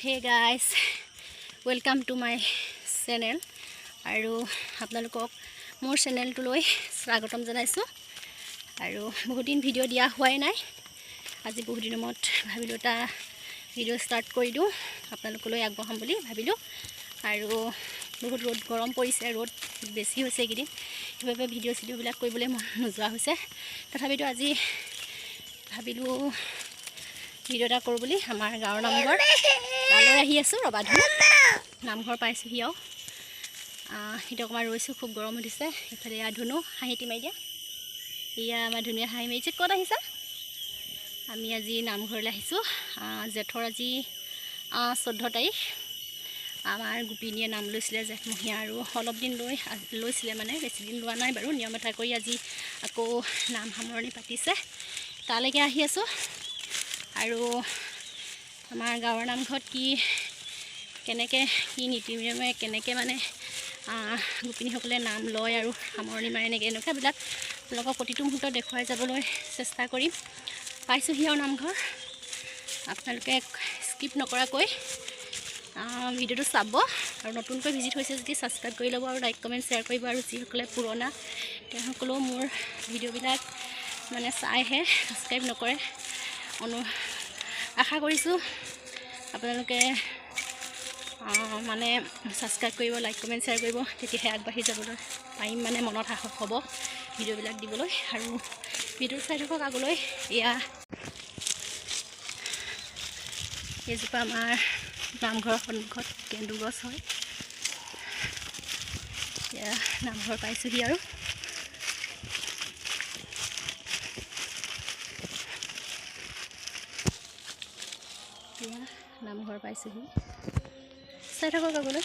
Hey guys, welcome to my channel. আৰু আপোনালোকক মোৰ চেনেলটোলৈ স্বাগতম জনাইছো। আৰু বহুত দিন ভিডিঅ' দিয়া হোৱাই নাই। আজি বহুত দিনৰ মূৰত ভাবিলো এটা ভিডিঅ' ষ্টাৰ্ট কৰি দিওঁ, আপোনালোকলৈ আগবঢ়াম বুলি ভাবিলো। আৰু বহুত ৰ'দ গৰম পৰিছে, ৰ'দ বেছি হৈছে এইকেইদিন, সেইবাবে ভিডিঅ'বিলাক কৰিবলৈ মন নোযোৱা হৈছে। তথাপিতো আজি ভাবিলো ভিডিঅ' এটা কৰোঁ বুলি। আমাৰ গাঁৱৰ নামঘৰ তালৈ আহি আছোঁ, ৰবা নামঘৰ পাইছোঁহি আৰু সেইটো অকণমান ৰৈছোঁ, খুব গৰম উঠিছে। এইফালে ধুনু হাঁহিটি মাৰি দিয়া, এয়া আমাৰ ধুনুৱে হাঁহি মাৰিছে। ক'ত আহিছা? আমি আজি নামঘৰলৈ আহিছোঁ। জেঠৰ আজি 14 তাৰিখ। আমাৰ গোপিনীয়ে নাম লৈছিলে জেঠমহীয়া, আৰু অলপ দিন লৈছিলে, মানে বেছি দিন লোৱা নাই বাৰু। নিয়ম এটা কৰি আজি আকৌ নাম সামৰণি পাতিছে, তালৈকে আহি আছোঁ। আৰু আমাৰ গাঁৱৰ নামঘৰত কেনেকৈ কি নীতি নিয়মে কেনেকৈ মানে গোপিনীসকলে নাম লয় আৰু সামৰণি মাৰে, এনেকুৱাবিলাক আপোনালোকক প্ৰতিটো মুহূৰ্তত দেখুৱাই যাবলৈ চেষ্টা কৰিম। পাইছোঁহি আৰু নামঘৰ। আপোনালোকে স্কিপ নকৰাকৈ ভিডিঅ'টো চাব, আৰু নতুনকৈ ভিজিট হৈছে যদি ছাবস্ক্ৰাইব কৰি ল'ব, আৰু লাইক কমেণ্ট শ্বেয়াৰ কৰিব। আৰু যিসকলে পুৰণা তেওঁসকলেও মোৰ ভিডিঅ'বিলাক মানে চাইহে ছাবস্ক্ৰাইব নকৰে। আশা কৰিছোঁ আপোনালোকে মানে ছাবস্ক্ৰাইব কৰিব, লাইক কমেণ্ট শ্বেয়াৰ কৰিব, তেতিয়াহে আগবাঢ়ি যাবলৈ পাৰিম, মানে মনত সাহস হ'ব ভিডিঅ'বিলাক দিবলৈ। আৰু ভিডিঅ' চাই থাকক আগলৈ। এইজোপা আমাৰ নামঘৰৰ সন্মুখত কেন্দু গছ হয়। এতিয়া নামঘৰ পাইছোঁহি আৰু নামঘৰ পাইছোঁহি, চাই থাকক আগলৈ।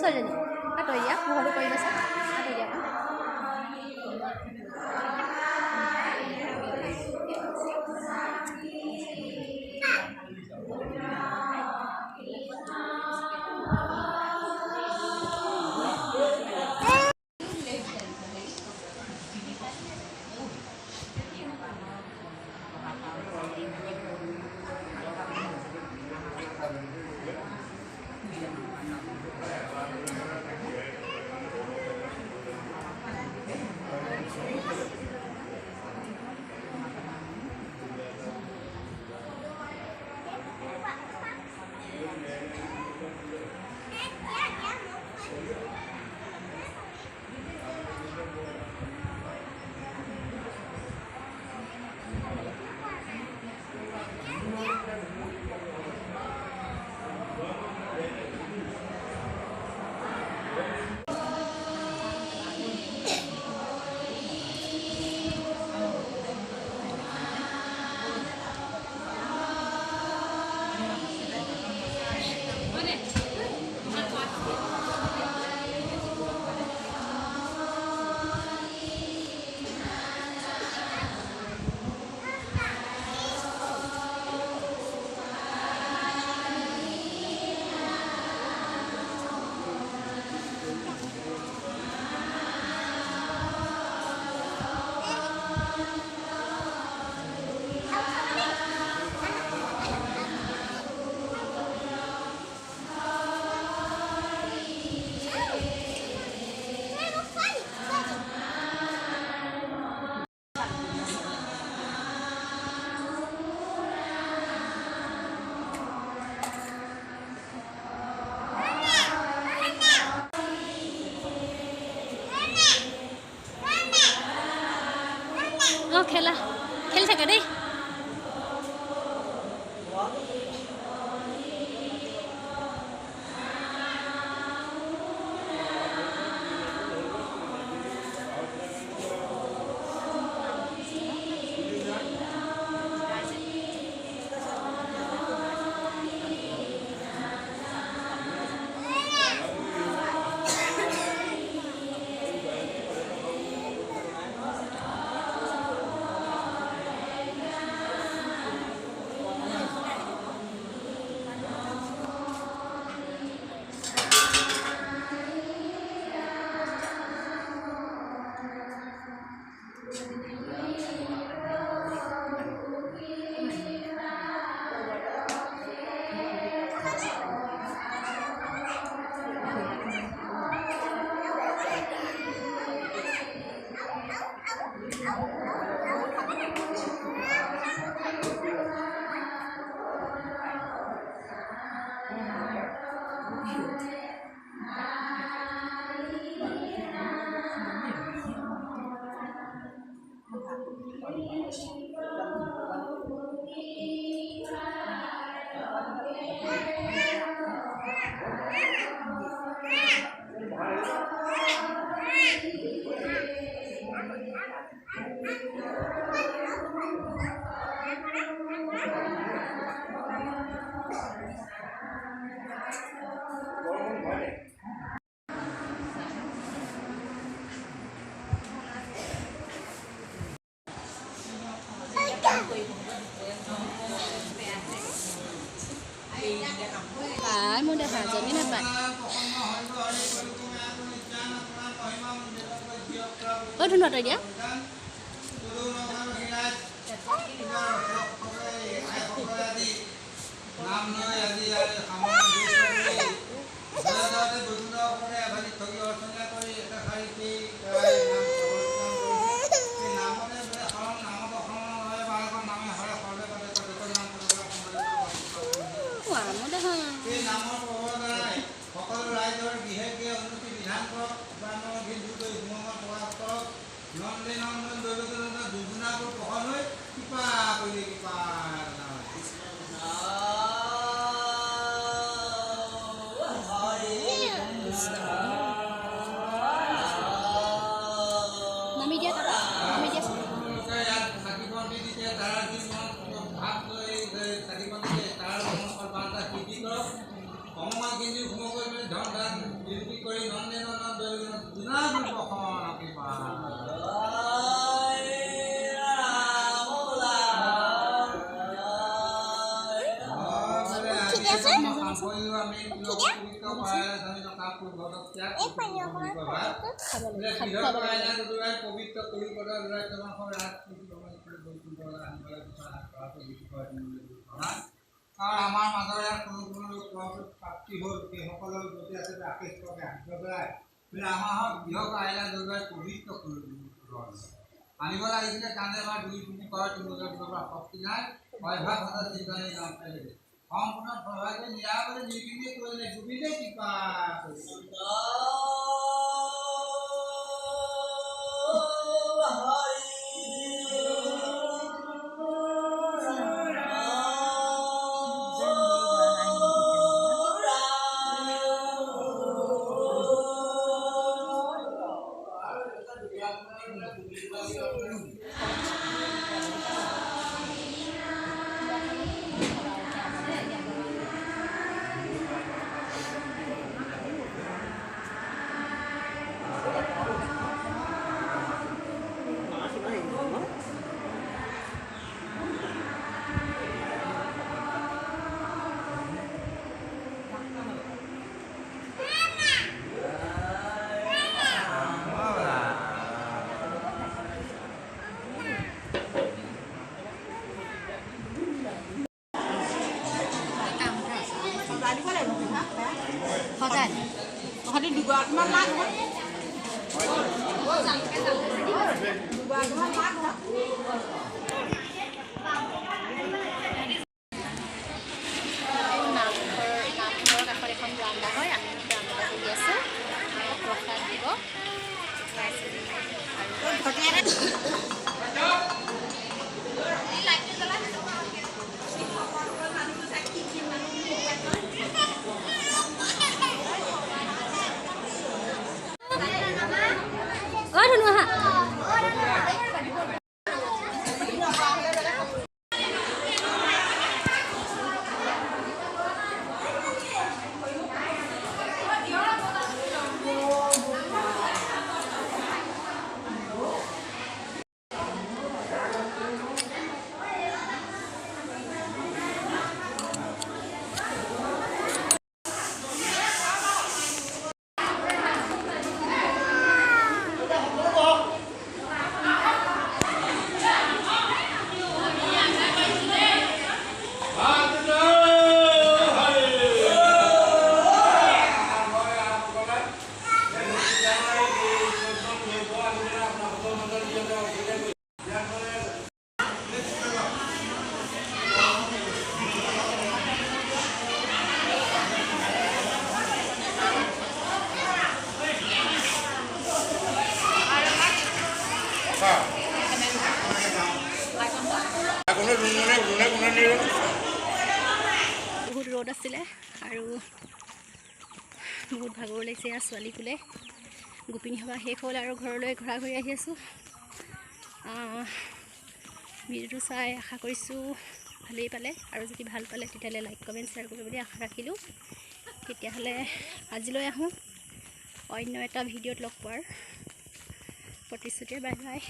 ছোৱালীজনী আঁতৰি দিয়া পোহৰটো কৰি লৈছে আঁতৰি দিয়া খেলা খেলি থাকে দেই Phải muốn đẹp hả giờ mới đẹp vậy. Ơ thân vật rồi nhé. এই নামৰ প্ৰভাৱৰ দ্বাৰাই সকলো ৰাইজৰ গৃহে গৃহে উন্নতি বিধান কৰক প্ৰাণৰ গীত দুই উমংগত প্ৰকাশ কৰক নন্দে নন্দন দৈৱজনতা দুজনাবোৰ পহল হৈ কৃপা কৰিলে কৃপা নামি দিয়া নামি দিয়া আমাৰ মাজৰে কোনো প্ৰাপ্তি হ'ল সেইসকলৰ প্ৰতি আছে ৰাকেশ কৰে আগবঢ়াই আমাৰ গৃহক আহিলা দুৰ্গাই পবিত্ৰ আনিব লাগিছিলে কাৰণে আমাৰ 2-3 কৰা শক্তি নাই অভ্যাস চিন্তাই নাম পাইছে সম্পূৰ্ণ প্ৰভাৱে নিৰাপদে নিৰ্বিঘ্নে কৰিলে গোবিন্দে কৃপা সদায় Hadi dua teman lah. Dua teman lah. নামঘৰৰ কাষত এখন বাৰান্দা হয় আমি বাৰান্দাত বহি আছোঁ প্ৰসাদ দিব ধুনু আহা বহুত ৰ'দ আছিলে আৰু বহুত ভাগৰ লাগিছে ছোৱালী কোলে গোপিনী সভা শেষ হ'ল আৰু ঘৰলৈ ঘৰা ঘৰি আহি আছোঁ ভিডিঅ'টো চাই আশা কৰিছোঁ ভালেই পালে আৰু যদি ভাল পালে তেতিয়াহ'লে লাইক কমেণ্ট শ্বেয়াৰ কৰিব বুলি আশা ৰাখিলোঁ তেতিয়াহ'লে আজিলৈ আহোঁ অন্য এটা ভিডিঅ'ত লগ পোৱাৰ প্ৰতিশ্ৰুতিৰে বাই বাই